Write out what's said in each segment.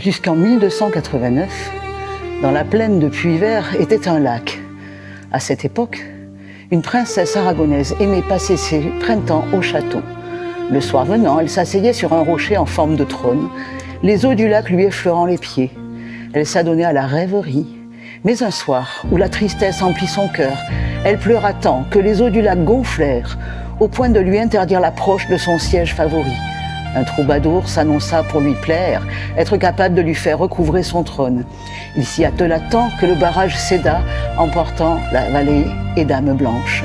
Jusqu'en 1289, dans la plaine de Puyvert était un lac. À cette époque, une princesse aragonaise aimait passer ses printemps au château. Le soir venant, elle s'asseyait sur un rocher en forme de trône, les eaux du lac lui effleurant les pieds. Elle s'adonnait à la rêverie. Mais un soir, où la tristesse emplit son cœur, elle pleura tant que les eaux du lac gonflèrent, au point de lui interdire l'approche de son siège favori. Un troubadour s'annonça pour lui plaire, être capable de lui faire recouvrer son trône. Il s'y attela tant que le barrage céda, emportant la vallée et Dame Blanche.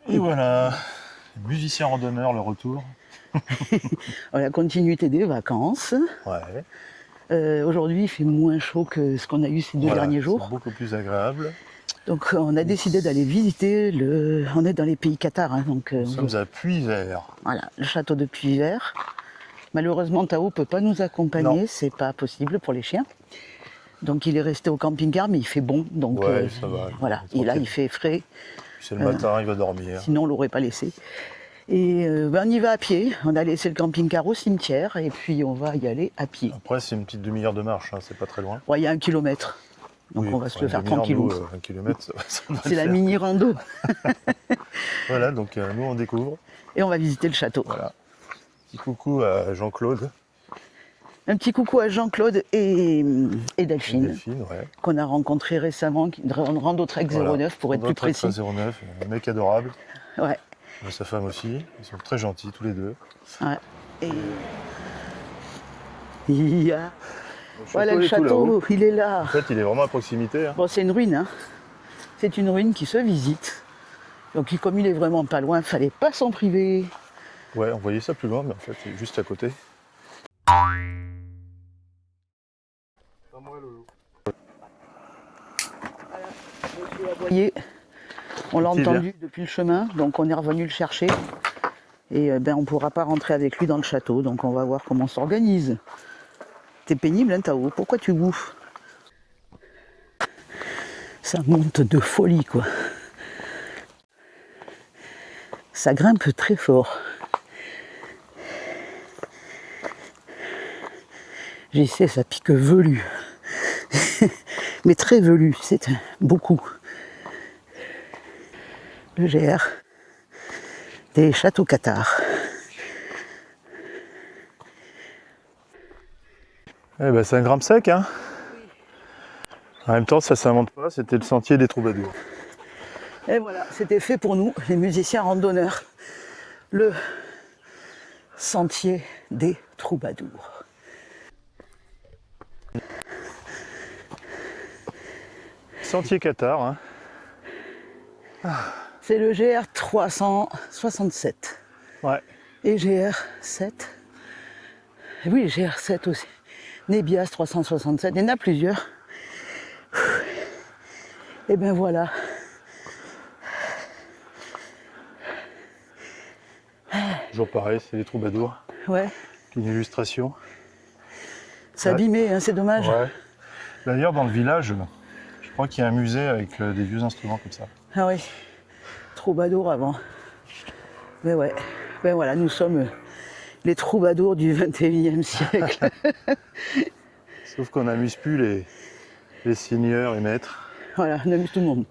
Et voilà, musicien randonneur, le retour. La continuité des vacances. Ouais. Aujourd'hui, il fait moins chaud que ce qu'on a eu ces deux derniers jours. C'est beaucoup plus agréable. Donc on a décidé d'aller visiter On est dans les pays cathares. Hein, donc, Nous sommes à Puyvert. Voilà, le château de Puyvert. Malheureusement, Tao ne peut pas nous accompagner, c'est pas possible pour les chiens. Donc il est resté au camping-car, mais il fait bon. Donc ouais, ça va. voilà, et là il fait frais. C'est le matin, il va dormir. Sinon on ne l'aurait pas laissé. Et on y va à pied. On a laissé le camping-car au cimetière et puis on va y aller à pied. Après, c'est une petite demi-heure de marche, hein, c'est pas très loin. Ouais, il y a 1 kilomètre. Donc on va se le faire tranquillou. 1 kilomètre, ça va C'est la mini rando. Voilà, donc nous on découvre. Et on va visiter le château. Voilà. Petit coucou à Jean-Claude. Un petit coucou à Jean-Claude et Delphine, Ouais. qu'on a rencontré récemment, Rando Trek 09 pour être plus précis. 09, un mec adorable. Ouais. Et sa femme aussi, ils sont très gentils tous les deux. Ouais. Et il y a... Voilà le château, il est là. En fait, il est vraiment à proximité. Hein. Bon, c'est une ruine, hein. C'est une ruine qui se visite. Donc comme il est vraiment pas loin, il fallait pas s'en priver. Ouais, on voyait ça plus loin, mais en fait, il est juste à côté. Voilà, monsieur Aboyer, on l'a entendu depuis le chemin, donc on est revenu le chercher. Et on ne pourra pas rentrer avec lui dans le château, donc on va voir comment on s'organise. T'es pénible, hein, Tao? Pourquoi tu bouffes? Ça monte de folie, quoi. Ça grimpe très fort. J'essaie, ça pique velu. Mais très velu, c'est beaucoup. Le GR des châteaux cathares. Eh ben, c'est un grimpe sec, hein. En même temps, ça s'invente pas, c'était le sentier des troubadours. Et voilà, c'était fait pour nous, les musiciens randonneurs. Le sentier des troubadours. Sentier cathare, hein. C'est le GR 367. Ouais. Et GR 7. Et oui, GR 7 aussi. Nebias 367, il y en a plusieurs. Et ben voilà. Toujours pareil, c'est les troubadours. Ouais. Une illustration. C'est abîmé, hein, c'est dommage. Ouais. D'ailleurs, dans le village, je crois qu'il y a un musée avec des vieux instruments comme ça. Ah oui. Troubadours avant. Mais ouais. Ben voilà, nous sommes les troubadours du 21e siècle. Sauf qu'on n'amuse plus les seigneurs et maîtres. Voilà, on amuse tout le monde.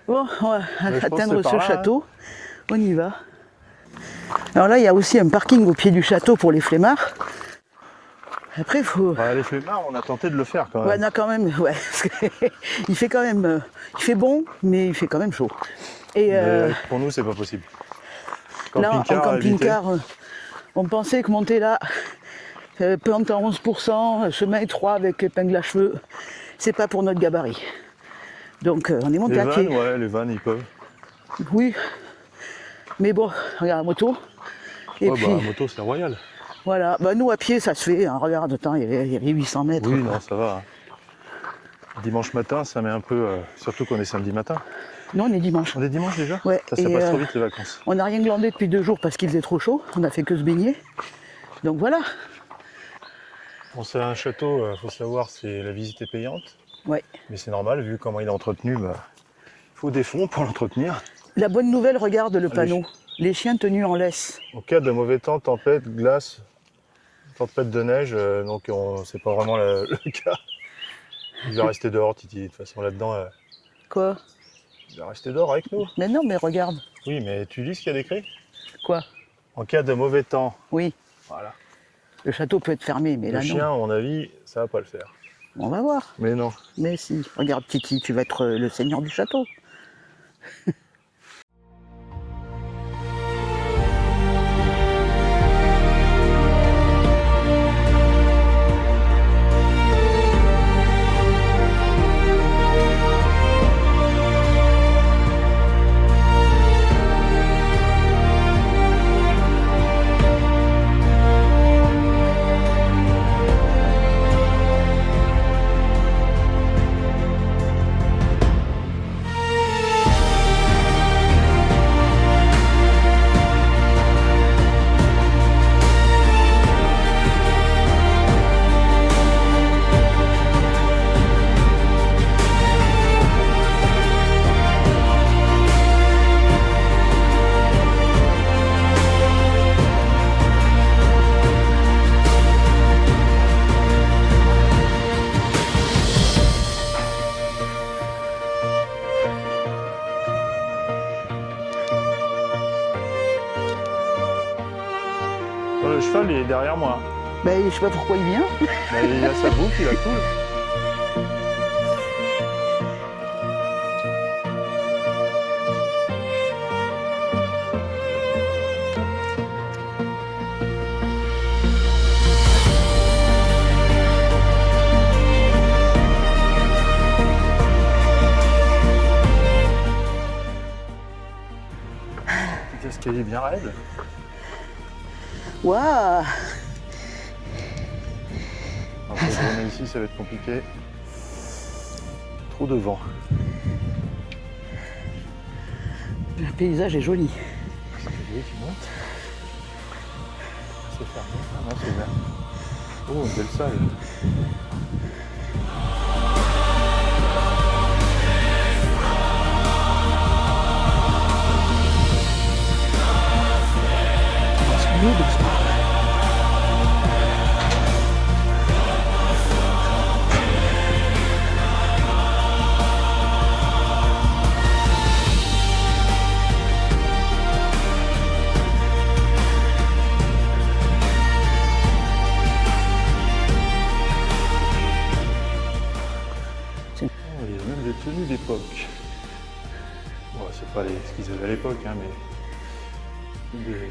Bon, on va atteindre ce château. On y va. Alors là, il y a aussi un parking au pied du château pour les flemmards. Après, il faut... Ouais, les flemmards, on a tenté de le faire quand même. Ouais, on a quand même... Ouais, parce que il fait quand même... il fait bon, mais il fait quand même chaud. Et pour nous, c'est pas possible. Là, en camping-car, on pensait que monter là, pente à 11%, chemin étroit avec épingle à cheveux, c'est pas pour notre gabarit. Donc on est monté à pied. Ouais, les vannes, ils peuvent. Oui, mais bon, regarde la moto. Et puis, la moto, c'est royal. Voilà, nous à pied, ça se fait. Hein. Regarde, attends, il y avait 800 mètres. Oui, non, ça va. Dimanche matin, ça met un peu... surtout qu'on est samedi matin. Non, on est dimanche. On est dimanche déjà? Ouais. Ça passe trop vite les vacances. On n'a rien glandé depuis 2 jours parce qu'il faisait trop chaud. On a fait que se baigner. Donc voilà. Bon, c'est un château, faut savoir, la visite est payante. Ouais. Mais c'est normal, vu comment il est entretenu, il faut des fonds pour l'entretenir. La bonne nouvelle, regarde le Ah, panneau. Les chiens tenus en laisse. En cas de mauvais temps, tempête, glace, tempête de neige, donc c'est pas vraiment le cas. Il va rester dehors, Titi. De toute façon, là-dedans, Quoi? il va rester dehors avec nous. Mais non, mais regarde. Oui, mais tu lis ce qu'il y a décrit? Quoi? En cas de mauvais temps. Oui. Voilà. Le château peut être fermé, mais Le là chien, non. à mon avis, ça va pas le faire. On va voir. Mais non. Mais si. Regarde, Titi, tu vas être le seigneur du château. Le cheval, il est derrière moi. Ben, je sais pas pourquoi il vient. Il a sa boucle, il a tout. Petit escalier bien raide. Waouh! Pour grimper ici, ça va être compliqué. Trop de vent. Le paysage est joli. Escalier qui monte. C'est fermé. Ah non, c'est ouvert. Oh, une belle salle. Oh, il y a même des tenues d'époque. Bon, c'est pas ce qu'ils avaient à l'époque, hein, mais des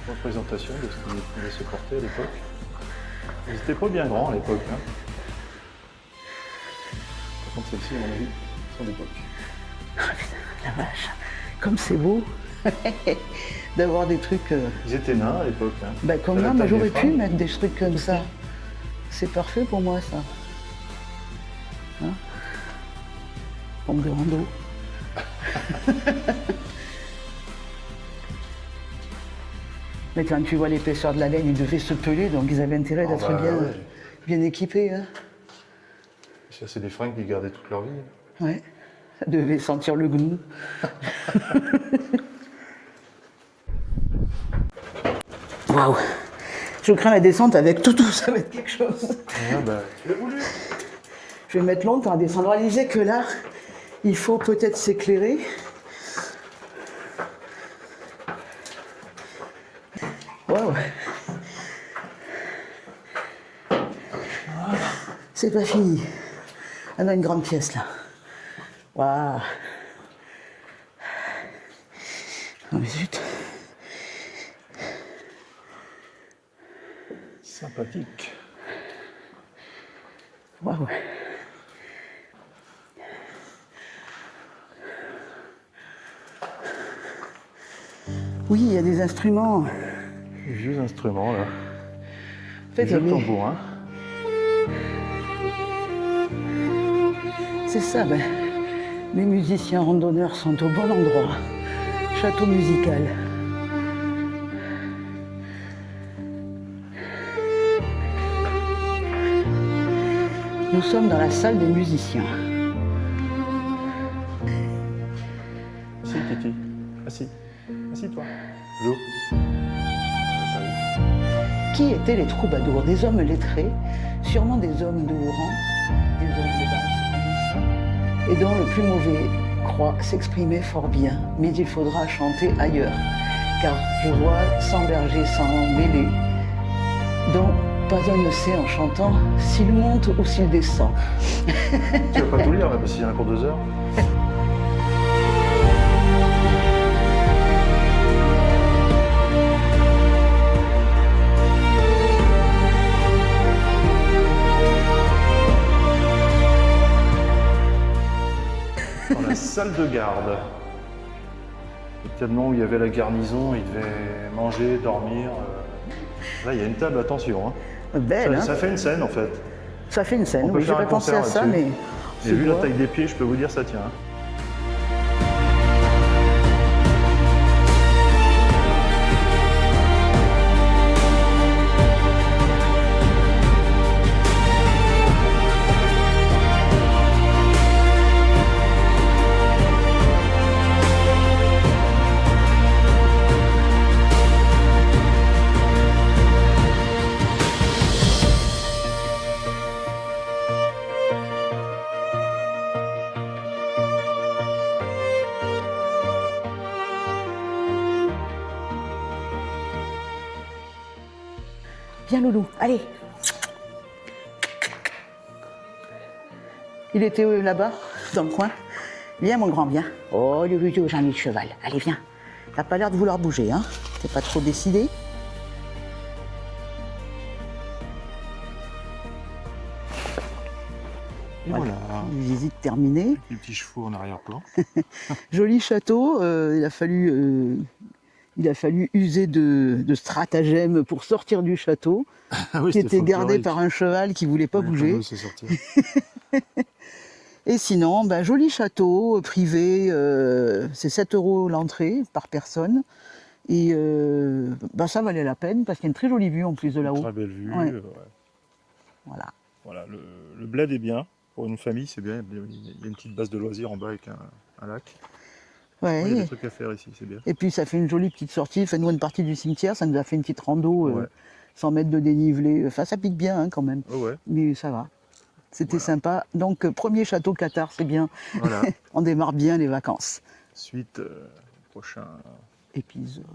représentations de ce qu'ils pouvaient se porter à l'époque. Ils n'étaient pas bien grands à l'époque. Hein. Par contre, celles-ci, à mon avis, sont d'époque. La vache. Comme c'est beau d'avoir des trucs. Ils étaient nains à l'époque. Hein. Bah, comme À la là, moi taille j'aurais des pu femmes. mettre des trucs comme ça. C'est parfait pour moi ça. Hein? Pompe de rando. Mais quand tu vois l'épaisseur de la laine, ils devaient se peler, donc ils avaient intérêt d'être bah, bien, ouais. bien équipés. Hein? Ça, c'est des fringues qu'ils gardaient toute leur vie. Ouais. Ça devait sentir le gnou. Waouh! Je crains la descente avec tout, ça va être quelque chose. Ah, bah, tu l'as voulu. Je vais mettre longtemps à descendre. On disait que là, il faut peut-être s'éclairer. Waouh! C'est pas fini. On a une grande pièce là. Waouh! Oh mais zut! Sympathique. Waouh! Oui, il y a des instruments. Des vieux instruments, là. En fait, Des vieux il y a des- tambourins. C'est ça, ben, les musiciens randonneurs sont au bon endroit. Château musical. Nous sommes dans la salle des musiciens. Assis, Kiki. Assis. Assis-toi. L'eau. Qui étaient les troubadours? Des hommes lettrés, sûrement des hommes de haut rang, des hommes de basse, et dont le plus mauvais croit s'exprimer fort bien. Mais il faudra chanter ailleurs, car je vois sans berger, sans mêlée, dont pas un ne sait en chantant s'il monte ou s'il descend. Tu vas pas tout lire là, parce qu'il y en a pour 2 heures. Dans la salle de garde. Et tellement où il y avait la garnison, ils devaient manger, dormir. Là, il y a une table, attention. Hein. Belle, Ça hein? fait une scène en fait. Ça fait une scène, On peut oui, j'ai faire pas un pensé à concert ça, là-dessus. mais... Et vu la taille des pieds, je peux vous dire ça tient. Hein. Viens, Loulou, allez. Il était là-bas, dans le coin. Viens, mon grand, viens. Oh, le vieux, j'en ai le cheval. Allez, viens. T'as pas l'air de vouloir bouger, hein? T'es pas trop décidé? Et voilà. Visite terminée. Les petits chevaux en arrière-plan. Joli château. Il a fallu user de stratagèmes pour sortir du château, Ah oui, qui était gardé folklorique. par un cheval qui voulait pas Ouais, bouger. pas nous, c'est sorti. Et sinon, ben, joli château privé, c'est 7 € l'entrée par personne. Et ben, ça valait la peine parce qu'il y a une très jolie vue en plus de là-haut. Très belle vue. Ouais. Ouais. Voilà. Voilà, le bled est bien. Pour une famille, c'est bien. Il y a une petite base de loisirs en bas avec un lac. Ouais. Ouais, il y a des trucs à faire ici, c'est bien. Et puis ça fait une jolie petite sortie. Enfin, nous, une partie du cimetière, ça nous a fait une petite rando, Ouais. 100 mètres de dénivelé. Enfin, ça pique bien hein, quand même. Oh ouais, Mais ça va. C'était sympa. Donc, premier château Qatar, c'est bien. voilà. On démarre bien les vacances. Suite, prochain. Épisode.